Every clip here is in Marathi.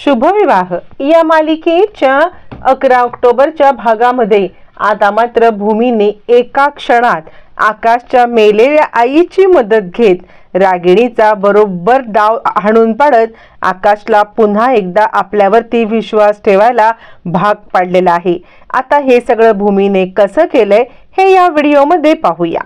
शुभविवाह या मालिकेच्या 11 ऑक्टोबरच्या भागामध्ये आता मात्र भूमीने एका क्षणात आकाशच्या मेलेल्या आईची मदत घेत रागिणीचा बरोबर डाव हाणून पाडत आकाशला पुन्हा एकदा आपल्यावरती विश्वास ठेवायला भाग पाडलेला आहे। आता हे सगळं भूमीने कसं केलंय हे या व्हिडिओमध्ये पाहूया।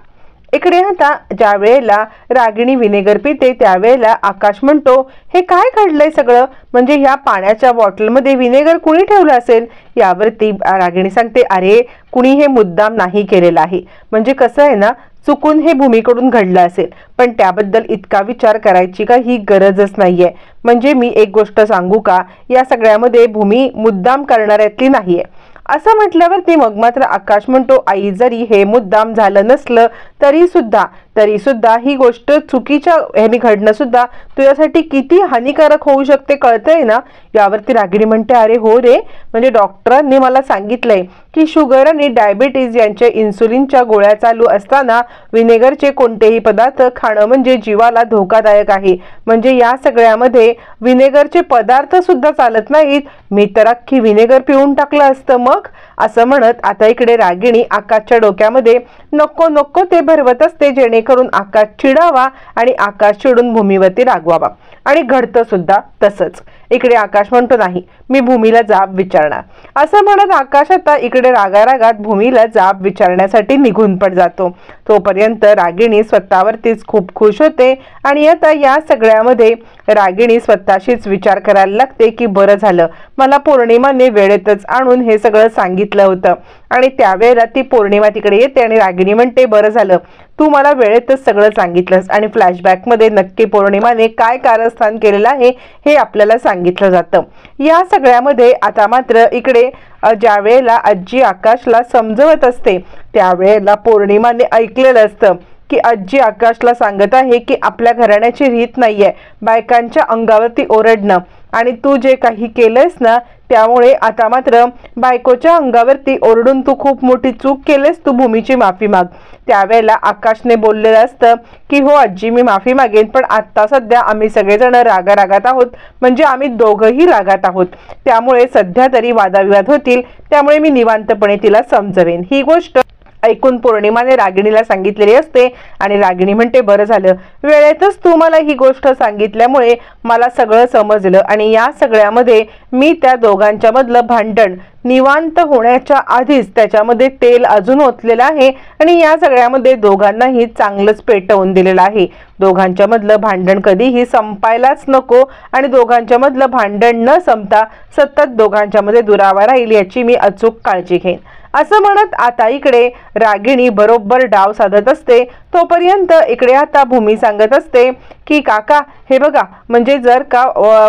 इकडे आता ज्या वेळेला रागिणी विनेगर पिते त्यावेळेला आकाश म्हणतो, हे काय घडलंय सगळं, म्हणजे ह्या पाण्याच्या बॉटलमध्ये विनेगर कुणी ठेवलं असेल। यावरती रागिणी सांगते, अरे कुणी हे मुद्दाम नाही केलेलं आहे, म्हणजे कसं आहे ना, चुकून हे भूमीकडून घडलं असेल, पण त्याबद्दल इतका विचार करायची काही गरजच नाहीये। म्हणजे मी एक गोष्ट सांगू का, या सगळ्यामध्ये भूमी मुद्दाम करणाऱ्यातली नाहीये असं म्हटल्यावरती मग मात्र आकाश म्हणतो, आई जरी हे मुद्दाम झालं नसलं तरी सुद्धा ही गोष्ट चुकीच्या ह्याने घडणं सुद्धा तुझ्यासाठी किती हानिकारक होऊ शकते कळतंय ना। यावरती रागिणी म्हणते, अरे हो रे, म्हणजे डॉक्टरांनी मला सांगितलंय की शुगर आणि डायबिटीज यांच्या इन्सुलिनच्या गोळ्या चालू असताना विनेगरचे कोणतेही पदार्थ खाणं म्हणजे जीवाला धोकादायक आहे। म्हणजे या सगळ्यामध्ये विनेगरचे पदार्थ सुद्धा चालत नाहीत, मी तर अख्खी विनेगर पिऊन टाकलं असतं मग, असं म्हणत आता इकडे रागिणी आकाशच्या डोक्यामध्ये नको नको ते भरवत असते, जेणेकरून आकाश चिडावा आणि आकाश चिडून भूमीवरती रागवावा। आणि घडतं सुद्धा तसंच। इकडे आकाश म्हणतो, नाही मी भूमीला जाब विचारणार, असं म्हणत आकाश आता इकडे रागारागात भूमीला जाब विचारण्यासाठी निघून पण जातो। तोपर्यंत रागिणी स्वतःवरतीच खूप खुश होते आणि आता या सगळ्यामध्ये रागिणी स्वतःशीच विचार करायला लागते की बरं झालं मला पौर्णिमाने वेळेतच आणून हे सगळं सांगितलं होतं। आणि त्यावेळेला ती पौर्णिमा तिकडे येते आणि रागिणी म्हणते, बरं झालं तू मला वेळेतच सगळं सांगितलंस आणि फ्लॅशबॅक मध्ये नक्की पौर्णिमाने काय कारस्थान केलेलं आहे हे आपल्याला सांगितलं जातं। या सगळ्यामध्ये आता मात्र इकडे ज्या वेळेला आजी आकाशला समजवत असते त्यावेळेला पौर्णिमाने ऐकलेलं असतं की आजी आकाशला सांगत आहे की आपल्या घराण्याची रीत नाहीये बायकांच्या अंगावरती ओरडणं, आणि तू जे काही केलंस ना त्यामुळे आता मात्र बायकोच्या अंगावरती ओरडून तू खूप मोठी चूक केलेस, तू भूमीची माफी माग। त्यावेळेला आकाशने बोललेलं असतं की हो आजी मी माफी मागेन, पण आता सध्या आम्ही सगळेजण रागारागात आहोत, म्हणजे आम्ही दोघंही रागात आहोत, त्यामुळे सध्या तरी वादाविवाद होतील, त्यामुळे मी निवांतपणे तिला समजवेन। ही गोष्ट ऐकून पौर्णिमाने रागिणीला सांगितलेली असते आणि रागिणी म्हणते, बरं झालं वेळेतच तू मला ही गोष्ट सांगितल्यामुळे मला सगळं समजलं आणि या सगळ्यामध्ये मी त्या दोघांच्या मधलं भांडण निवांत होण्याच्या आधीच त्याच्यामध्ये तेल अजून ओतलेलं आहे आणि या सगळ्यामध्ये दोघांनाही चांगलंच पेटवून दिलेलं आहे। दोघांच्या मधलं भांडण कधीही संपायलाच नको आणि दोघांच्या मधलं भांडण न संपता सतत दोघांच्या मध्ये दुरावा राहील याची मी अचूक काळजी घेईन, असं म्हणत आता इकडे रागिणी बरोबर डाव साधत असते। तोपर्यंत इकडे आता भूमी सांगत असते की काका हे बघा, म्हणजे जर का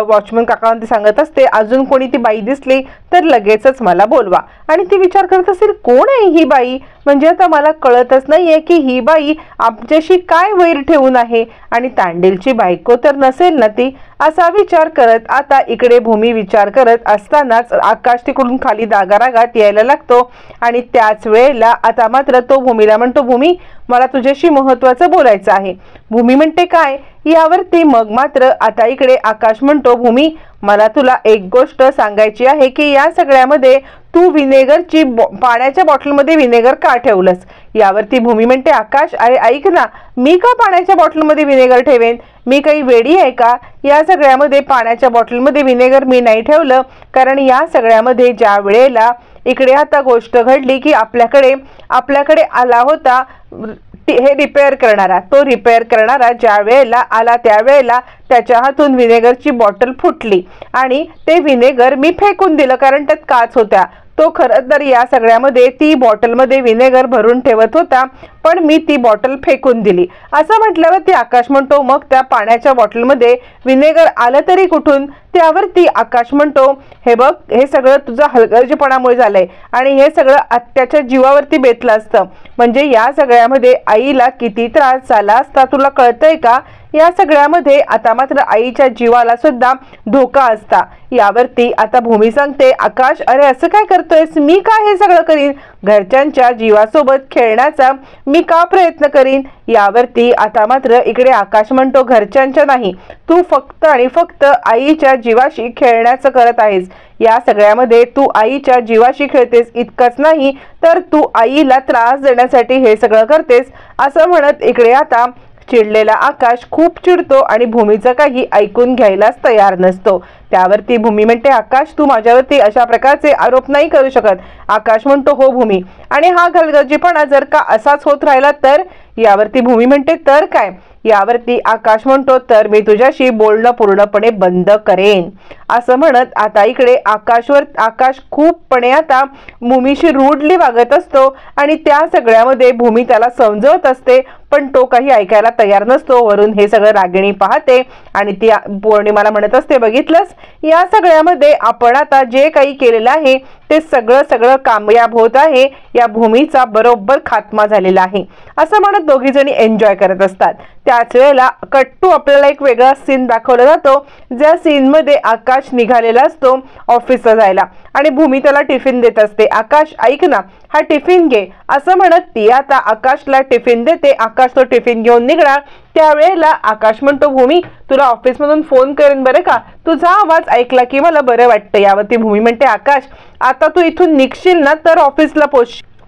वॉचमन काकांना सांगत असते अजून कोणी ती बाई दिसली तर लगेचच मला बोलवा। आणि ती विचार करत असेल कोण आहे ही बाई, म्हणजे आता मला कळतच नाहीये की ही बाई आमच्याशी काय वैर ठेवून आहे आणि तांडेलची बायको तर नसेल ना ती, असा विचार करत आता इकडे भूमी विचार करत असतानाच आकाश तिकडून खाली रागारागात यायला लागतो आणि त्याच वेळेला आता मात्र तो भूमीला म्हणतो, भूमी मला तुझ्याशी महत्वाचं बोलायचं आहे। भूमी म्हणते काय, यावरती मग मात्र आता इकडे आकाश म्हणतो, भूमी मला तुला एक गोष्ट सांगायची आहे की या सगळ्यामध्ये तू विनेगरची पाण्याच्या बॉटलमध्ये विनेगर का ठेवलंस। यावरती भूमी म्हणते, आकाश अरे ऐक ना, मी का पाण्याच्या बॉटलमध्ये विनेगर ठेवेन, मी काही वेडी आहे का, या सगळ्यामध्ये पाण्याच्या बॉटलमध्ये विनेगर मी नाही ठेवलं, कारण या सगळ्यामध्ये ज्या वेळेला इकडे आता गोष्ट घडली की आपल्याकडे आला होता हे रिपेअर करणारा, तो रिपेअर करणारा ज्या वेळेला आला त्यावेळेला त्याच्या हातून विनेगरची बॉटल फुटली आणि ते विनेगर मी फेकून दिलं, कारण त्यात काच होत्या। तो खरं तर या सगळ्यामध्ये ती बॉटलमध्ये विनेगर भरून ठेवत होता, पण मी ती बॉटल फेकून दिली, असं म्हटल्यावर ती आकाश म्हणतो, मग त्या पाण्याच्या बॉटलमध्ये विनेगर आलं तरी कुठून। त्यावरती आकाश म्हणतो, हे बघ हे सगळं तुझं हलगर्जीपणामुळे झालंय आणि हे सगळं आत्याच्या जीवावरती बेतलं असतं, म्हणजे या सगळ्यामध्ये आईला किती त्रास झाला असता तुला कळतंय का। या सगळ्यामध्ये आता मात्र आईच्या जीवाला सुद्धा धोका असता। यावरती आता भूमी सांगते, आकाश अरे असं काय करतोयस, मी का हे सगळं करीन, घरच्यांच्या जीवासोबत खेळण्याचा मी का प्रयत्न करीन। यावरती आता मात्र इकडे आकाश म्हणतो, घरच्यांच्या नाही, तू फक्त आणि फक्त आईच्या जीवाशी खेळण्याचं करत आहेस। या सगळ्यामध्ये तू आईच्या जीवाशी खेळतेस, इतकंच नाही तर तू आईला त्रास देण्यासाठी हे सगळं करतेस, असं म्हणत इकडे आता चिडलेला आकाश खूप चिडतो आणि भूमीचं काही ऐकून घ्यायलाच तयार नसतो। त्यावरती भूमी म्हणते, आकाश तू माझ्यावरती अशा प्रकारचे आरोप नाही करू शकत। आकाश म्हणतो, हो भूमी, आणि हा गलगजीपणा जर का असाच होत राहिला तर। यावरती भूमी म्हणते, तर काय। यावरती आकाश म्हणतो, तर मी तुझ्याशी बोलणं पूर्णपणे बंद करेन, असं म्हणत आता इकडे आकाश खूपपणे आता भूमीशी रूडली वागत असतो आणि त्या सगळ्यामध्ये भूमी त्याला समजवत असते, पण तो काही ऐकायला तयार नसतो। वरून हे सगळं रागिणी पाहते आणि ती पौर्णिमाला म्हणत असते, बघितलंस, या सगळ्यामध्ये आपण आता जे काही केलेलं आहे ते सगळं कामयाब होत आहे, या भूमीचा बरोबर खात्मा झालेला आहे, असं म्हणत दोघी जणी एन्जॉय करत असतात। त्याच वेळेला कट्टू आपल्याला एक वेगळा सीन दाखवला जातो, ज्या सीन मध्ये आकाश निघालेला असतो ऑफिसला जायला आणि भूमी त्याला टिफिन देत असते। आकाश ऐक ना, हा टिफिन घे, असं म्हणत ती आता आकाशला टिफिन देते। आकाश तो टिफिन घेऊन निघणार, त्यावेळेला आकाश म्हणतो, भूमी तुला ऑफिस मधून फोन करेन बरं का, तुझा आवाज ऐकला की मला बरं वाटतं। यावरती भूमी म्हणते, आकाश आता तू इथून निघशील ना तर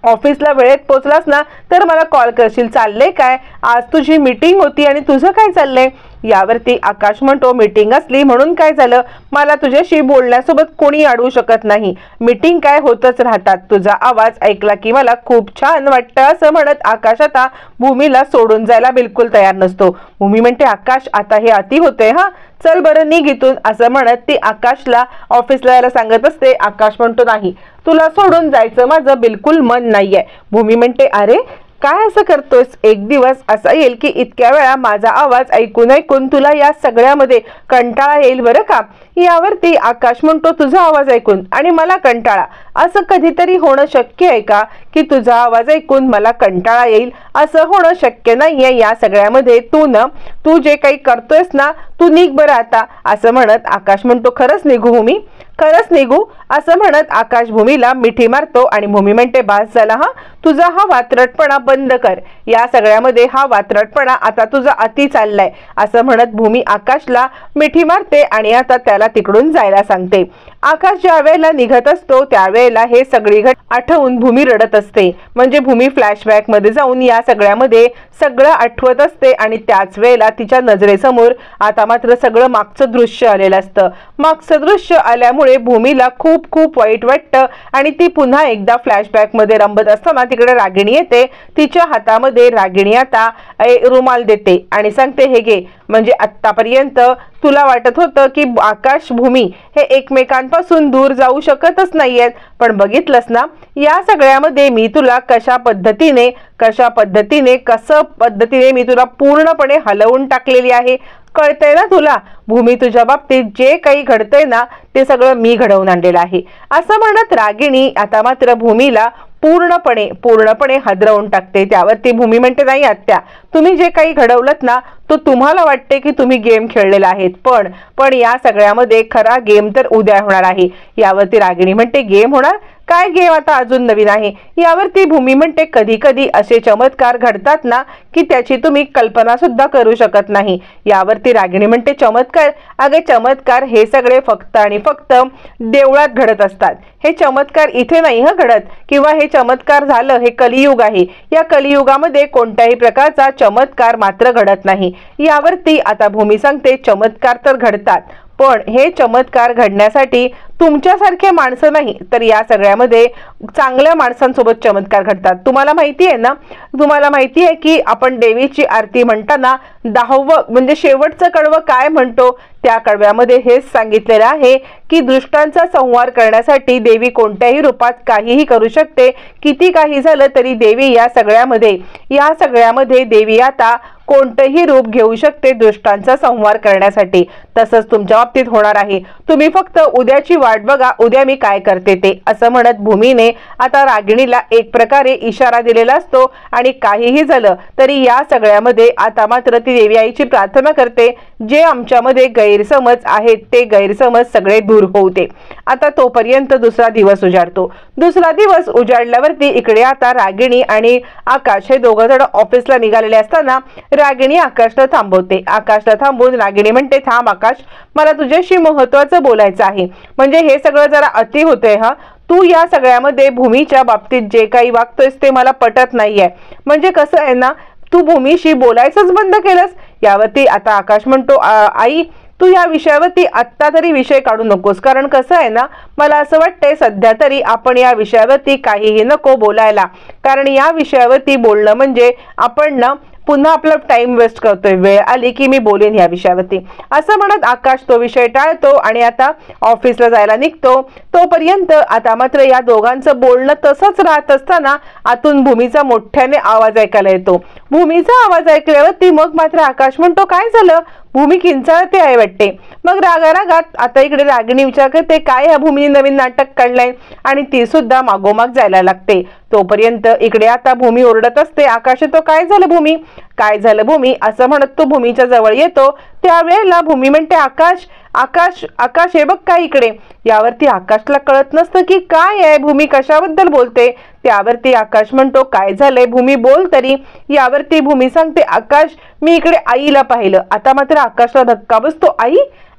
ऑफिसला वेळेत पोहोचलास ना तर मला कॉल करशील, चाललंय काय, आज तुझी मीटिंग होती आणि तुझं काय चाललंय। यावरती आकाश म्हणतो, मीटिंग असली म्हणून काय झालं, मला तुझ्याशी बोलण्यासोबत कोणी अडवू शकत नाही, मीटिंग काय होतच राहतात, तुझा आवाज ऐकला की मला खूप छान वाटतं, असं म्हणत आकाश आता भूमीला सोडून जायला बिलकुल तयार नसतो। भूमी म्हणते, आकाश आता हे अति होतंय, हा चल बरं निघ इथून, असं म्हणत ती आकाशला ऑफिसला यायला सांगत असते। आकाश म्हणतो, नाही तुला सोडून जायचं माझं बिलकुल मन नाहीये। भूमी म्हणते, अरे काय असं करतोस, एक दिवस असा येईल की इतक्या वेळा माझा आवाज ऐकून तुला या सगळ्यामध्ये कंटाळा येईल बरं का। यावरती आकाश म्हणतो, तुझा आवाज ऐकून आणि मला कंटाळा, असं कधीतरी होणं शक्य आहे का की तुझा आवाज ऐकून मला कंटाळा येईल, असं होणं शक्य नाहीये। या सगळ्यामध्ये तू जे काही करतोयस ना, तू निघ बरं आता, असं म्हणत आकाश म्हणतो, खरंच निघू भूमी, खरंच निघू, असं म्हणत आकाश भूमीला मिठी मारतो आणि भूमी म्हणते, बास झाला, हा तुझा हा वात्रटपणा बंद कर, या सगळ्यामध्ये हा वात्रटपणा आता तुझा अति चाललाय, असं म्हणत भूमी आकाशला मिठी मारते आणि आता त्याला तिकडून जायला सांगते। आकाश ज्या वेळेला निघत असतो त्यावेळेला हे सगळी घटना आठवून भूमी रडत असते, म्हणजे भूमी फ्लॅशबॅक मध्ये जाऊन या सगळ्यामध्ये सगळं आठवत असते आणि त्याच वेळेला तिच्या नजरेसमोर आता मात्र सगळं मागचं दृश्य आलेलं असतं। मागचं दृश्य आल्यामुळे भूमीला खूप वाईट वाटतं आणि ती पुन्हा एकदा फ्लॅशबॅक मध्ये रंबत असताना तिकडे रागिणी येते। तिच्या हातामध्ये रागिणी आता रुमाल देते आणि सांगते, हे घे, म्हणजे आतापर्यंत तुला वाटत होतं की आकाश भूमी हे एकमेकांपासून दूर जाऊ शकतच नाहीयेत, पण बघितलंस ना, या सगळ्यामध्ये मी तुला कशा पद्धतीने मी तुला पूर्णपणे हलवून टाकलेली आहे, कळतंय ना तुला भूमी, तुझ्या बाबतीत जे काही घडतंय ना ते सगळं मी घडवून आणलेलं आहे, असं म्हणत रागिणी आता मात्र भूमीला पूर्णपणे हादरवून टाकते। त्यावरती भूमी म्हणते, नाही आत्या, तुम्ही जे काही घडवलत ना तो तुम्हाला वाटते की तुम्ही गेम खेळलेला आहेत, पण या सगळ्यामध्ये खरा गेम तर उद्या होणार आहे। यावरती रागिणी म्हणते, गेम होणार, काय गेम आता अजून नवीन आहे। यावरती भूमी म्हणते, कधी कधी असे चमत्कार घडतात ना की त्याची तुम्ही कल्पना सुद्धा करू शकत नाही। यावरती रागिणी म्हणते, चमत्कार, अगे चमत्कार हे सगळे फक्त आणि फक्त देवळात घडत असतात, हे चमत्कार इथे नाही घडत, किंवा हे चमत्कार झालं, हे कलियुग आहे, या कलियुगामध्ये कोणत्याही प्रकारचा चमत्कार मात्र घडत नाही। यावरती आता भूमी सांगते, चमत्कार तर घडतात, पण हे चमत्कार घडण्यासाठी तुमच्यासारखे माणसं नाही तर या सगळ्यामध्ये चांगल्या माणसांसोबत चमत्कार घडतात। तुम्हाला माहिती आहे ना, तुम्हाला माहिती आहे की आपण देवीची आरती म्हणताना 10वं म्हणजे शेवटचं कडवं काय म्हणतो, त्या कडव्यामध्ये हेच सांगितलेलं आहे की दुष्टांचा संहार करण्यासाठी देवी कोणत्याही रूपात काहीही करू शकते, किती काही झालं तरी देवी या सगळ्यामध्ये देवी आता कोणतेही रूप घेऊ शकते दुष्टांचा संहार करण्यासाठी। तसंच तुमच्या बाबतीत होणार आहे, तुम्ही फक्त उद्याची वाट वाट बघा, उद्या मी काय करते ते, असं म्हणत भूमीने आता रागिणीला एक प्रकारे इशारा दिलेला असतो. आणि काहीही झालं तरी या सगळ्यामध्ये आता मात्र ती देवी आईची प्रार्थना करते, जे आमच्यामध्ये गैरसमज आहेत ते गैरसमज सगळे दूर होऊ दे. आता तोपर्यंत दुसरा दिवस उजाडतो. दुसरा दिवस उजाडल्यावरती इकडे आता रागिणी आणि आकाश हे दोघं जण ऑफिसला निघालेले असताना रागिणी आकाशला थांबवते. आकाशला थांबून रागिणी म्हणते, थांब आकाश, मला तुझ्याशी महत्वाचं बोलायचं आहे. म्हणजे हे सगळं जरा अति होतंय हा. तू या सगळ्यामध्ये भूमीच्या बाबतीत जे काही वागतोयस ते मला पटत नाहीये. म्हणजे कसं आहे ना, तू भूमीशी बोलायचंच बंद केलंस. यावरती आता आकाश म्हणतो, आई तू या विषयावरती आत्ता तरी विषय काढू नकोस, कारण कसं आहे ना, मला असं वाटतंय सध्या तरी आपण या विषयावरती काहीही नको बोलायला, कारण या विषयावरती बोलणं म्हणजे आपण ना पुन्हा आपला टाइम वेस्ट करतोय. वेळ आली की मी बोलेन या विषयावरती, असं म्हणत आकाश तो विषय टाळतो आणि आता ऑफिसला जायला निघतो. तोपर्यंत आता मात्र या दोघांचं बोलणं तसंच राहत असताना आतून भूमीचा मोठ्याने आवाज ऐकायला येतो. भूमीचा आवाज ऐकल्यावरती मग मात्र आकाश म्हणतो, काय झालं? भूमी किंचाळते आहे वाटते. मग रागारागात आता इकडे रागिणी विचार करते, काय ह्या भूमीने नवीन नाटक काढलंय, आणि ती सुद्धा मागोमाग जायला लागते. तोपर्यंत इकडे आता भूमी ओरडत असते. आकाश येतो, काय झालं भूमी, काय झालं भूमी, असं म्हणत तो भूमीच्या जवळ येतो. त्यावेळेला भूमी म्हणते, आकाश आकाश आकाश हे बघ काय इकडे. यावरती आकाशला कळत नसतं की काय आहे, भूमी कशाबद्दल बोलते. त्यावरती आकाश म्हणतो, काय झालंय भूमी, बोल तरी. यावरती भूमी सांगते, आकाश मी इकडे आईला पाहिलं. आता मात्र आकाशला धक्का बसतो, आई,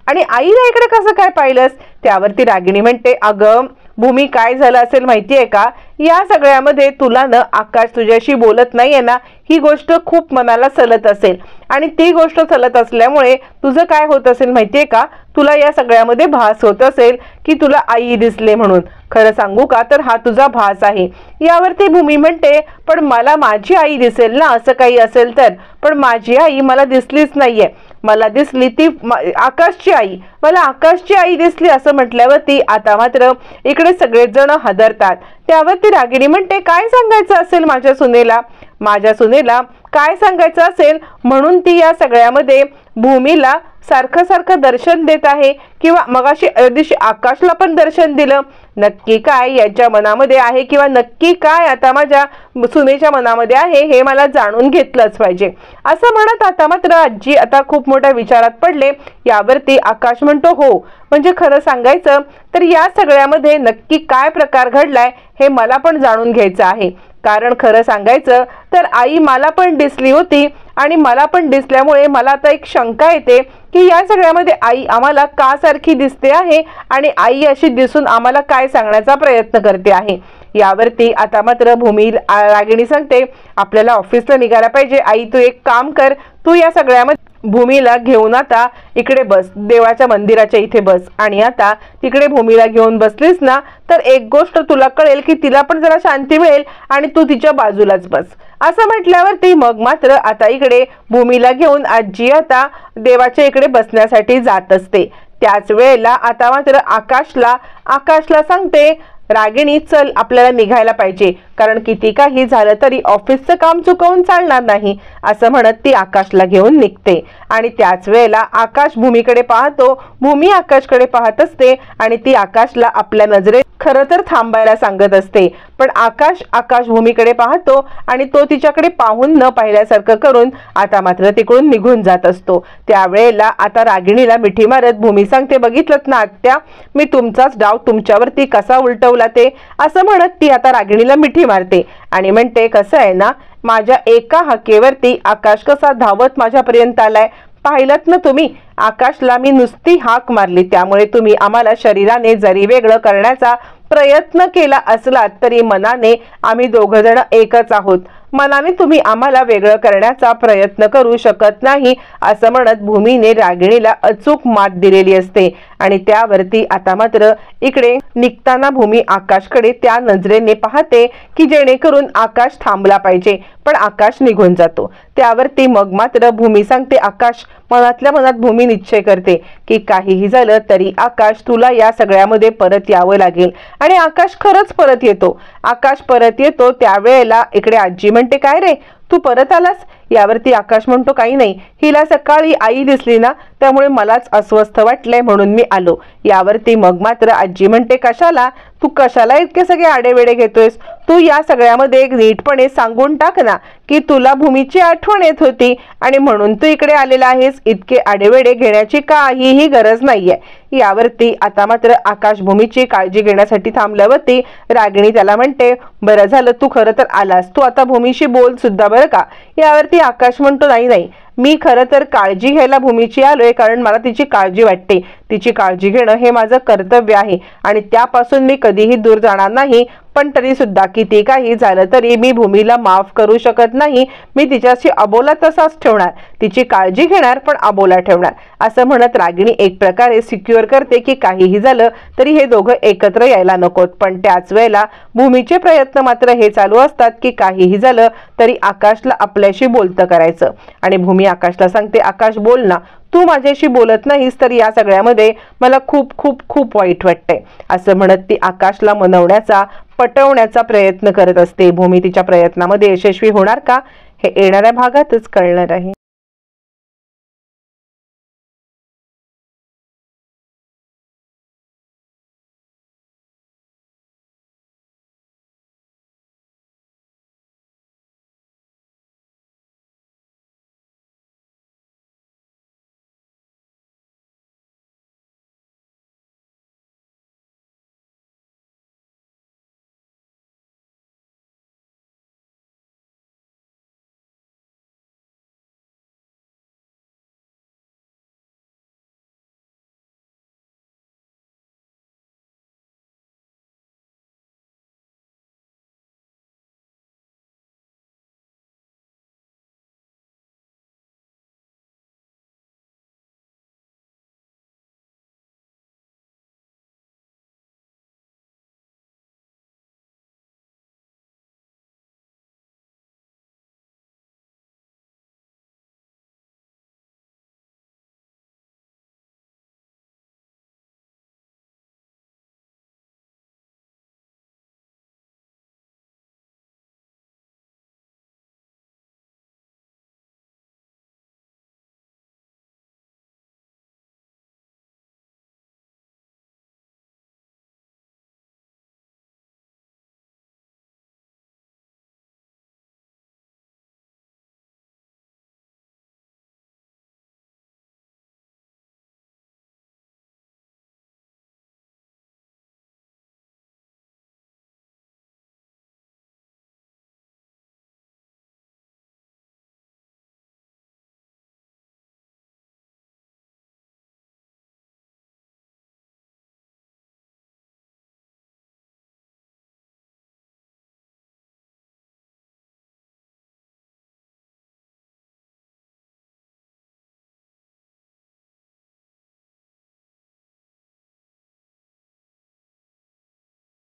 आणि आईला इकडे कसं काय पाहिलंस? त्यावरती रागिणी म्हणते, अगं भूमी काय झालं असेल माहितीये का, या सगळ्यामध्ये तुला न आकाश तुझ्याशी बोलत नाहीये ना, ही गोष्ट खूप मनाला सलत असेल, आणि ती गोष्ट सलत असल्यामुळे तुझं काय होत असेल माहितीये का, तुला या सगळ्यामध्ये भास होत असेल की तुला आई दिसले म्हणून. खरं सांगू का तर हा तुझा भास आहे. यावरती भूमी म्हणते, पण मला माझी आई दिसेल ना, असं काही असेल तर. पण माझी आई मला दिसलीच नाहीये, मला दिसली ती आकाशची आई, मला आकाशची आई दिसली, असं म्हटल्यावरती आता मात्र इकडे सगळेच जण हादरतात. त्यावरती रागिणी म्हणते, काय सांगायचं असेल माझ्या सुनेला, माझ्या सुनेला काय सांगायचं असेल म्हणून ती या सगळ्यामध्ये भूमीला सारखं सारखं दर्शन देत आहे, किंवा मगाशी दिवशी आकाशला पण दर्शन दिलं. नक्की काय याच्या मनामध्ये आहे, किंवा नक्की काय आता माझ्या सुनेच्या मनामध्ये आहे, हे मला जाणून घेतलंच पाहिजे, असं म्हणत आता मात्र आजी आता खूप मोठ्या विचारात पडले. यावरती आकाश म्हणतो, हो म्हणजे खरं सांगायचं तर या सगळ्यामध्ये नक्की काय प्रकार घडलाय हे मला पण जाणून घ्यायचं आहे. कारण खरं सांगायचं तर आई मला पण दिसली होती, आणि मला पण दिसल्यामुळे मला आता एक शंका येते की या सगळ्यामध्ये आई आम्हाला का सारखी दिसते आहे, आणि आई अशी दिसून आम्हाला काय सांगण्याचा प्रयत्न करते आहे. यावरती आता मात्र भूमी रागिणी सांगते, आपल्याला ऑफिसला निघायला पाहिजे. आई तू एक काम कर, तू या सगळ्यामध्ये भूमीला घेऊन आता इकडे बस, देवाच्या मंदिराच्या इथे बस, आणि आता तिकडे भूमीला घेऊन बसलीस ना तर एक गोष्ट तुला कळेल की तिला पण जरा शांती मिळेल, आणि तू तिच्या बाजूलाच बस, असं म्हटल्यावरती मग मात्र आता इकडे भूमीला घेऊन आजी आता देवाच्या इकडे बसण्यासाठी जात असते. त्याच वेळेला आता मात्र आकाशला सांगते, रागिणी चल आपल्याला निघायला पाहिजे, कारण किती काही झालं तरी ऑफिसचं काम चुकवून चालणार नाही, असं म्हणत ती आकाशला घेऊन निघते. आणि त्याच वेळेला आकाश भूमीकडे पाहतो, भूमी आकाशकडे पाहत असते, आणि ती आकाशला आपल्या नजरेत खरं तर थांबायला सांगत असते. पण आकाश भूमीकडे पाहतो, आणि तो तिच्याकडे पाहून न पाहिल्यासारखं करून आता मात्र तिकडून निघून जात असतो. त्यावेळेला आता रागिणीला मिठी मारत भूमी सांगते, बघितलंत ना आत्या, मी तुमचाच डाव तुमच्यावरती कसा उलटवला ते, असं म्हणत ती आता रागिणीला मिठी मारते आणि म्हणते, कसं आहे ना, माझ्या एका हाकेवरती आकाश कसा धावत माझ्यापर्यंत आलाय, पाहिलत ना तुम्ही. आकाशला मी नुसती हाक मारली, त्यामुळे तुम्ही आम्हाला शरीराने जरी वेगळं करण्याचा प्रयत्न केला असला तरी मनाने आम्ही दोघं जण एकच आहोत. मनाने तुम्ही आम्हाला वेगळं करण्याचा प्रयत्न करू शकत नाही, असं म्हणत भूमीने रागिणीला अचूक मात दिलेली असते. आणि त्यावरती आता मात्र इकडे निघताना भूमी आकाशकडे त्या नजरेने पाहते की जेणेकरून आकाश थांबला पाहिजे, पण आकाश निघून जातो. त्यावरती मग मात्र भूमी सांगते, आकाश, मनातल्या मनात भूमी निश्चय करते की काहीही झालं तरी आकाश तुला या सगळ्यामध्ये परत यावं लागेल. आणि आकाश खरंच परत येतो. त्यावेळेला इकडे आजी म्हणते, काय रे तू परत आलास? यावरती आकाश म्हणतो, काही नाही, हिला सकाळी आई दिसली ना त्यामुळे मलाच अस्वस्थ वाटलंय म्हणून मी आलो. यावरती मग मात्र आजी म्हणते, कशाला तू कशाला इतके सगळे आडेवेडे घेतोयस? तू या सगळ्यामध्ये एक नीटपणे सांगून टाक ना की तुला भूमीची आठवण येत होती आणि म्हणून तू इकडे आलेला आहेस. इतके आडेवेडे घेण्याची काहीही गरज नाहीये. यावरती आता मात्र आकाश भूमीची काळजी घेण्यासाठी थांबल्यावरती रागिणी त्याला म्हणते, बरं झालं तू खरं तर आलास, तू आता भूमीशी बोल सुद्धा बरं का. यावरती आकाश म्हणतो, नाही नाही, मी खरं तर काळजी घ्यायला भूमीची आलोय, कारण मला तिची काळजी वाटते. तिची काळजी घेणं हे माझं कर्तव्य आहे आणि त्यापासून मी कधीही दूर जाणार नाही. पण तरी सुद्धा किती काही झालं तरी मी भूमीला माफ करू शकत नाही. मी तिच्याशी अबोला तसाच ठेवणार, तिची काळजी घेणार पण अबोला ठेवणार. असं म्हणत रागिणी एक प्रकारे सिक्युअर करते की काहीही झालं तरी हे दोघं एकत्र यायला नकोत. पण त्याच वेळेला भूमीचे प्रयत्न मात्र हे चालू असतात की काहीही झालं तरी आकाशला आपल्याशी बोलतं करायचं. आणि भूमी आकाशला सांगते, आकाश बोल ना, तू माझ्याशी बोलत नाहीस तर या सगळ्यामध्ये मला खूप खूप खूप वाईट वाटते. असं म्हणत ती आकाशला मनवण्याचा पटवण्याचा प्रयत्न करत असते. भूमी तिच्या प्रयत्नामध्ये यशस्वी होणार का हे येणाऱ्या भागातच कळणार आहे.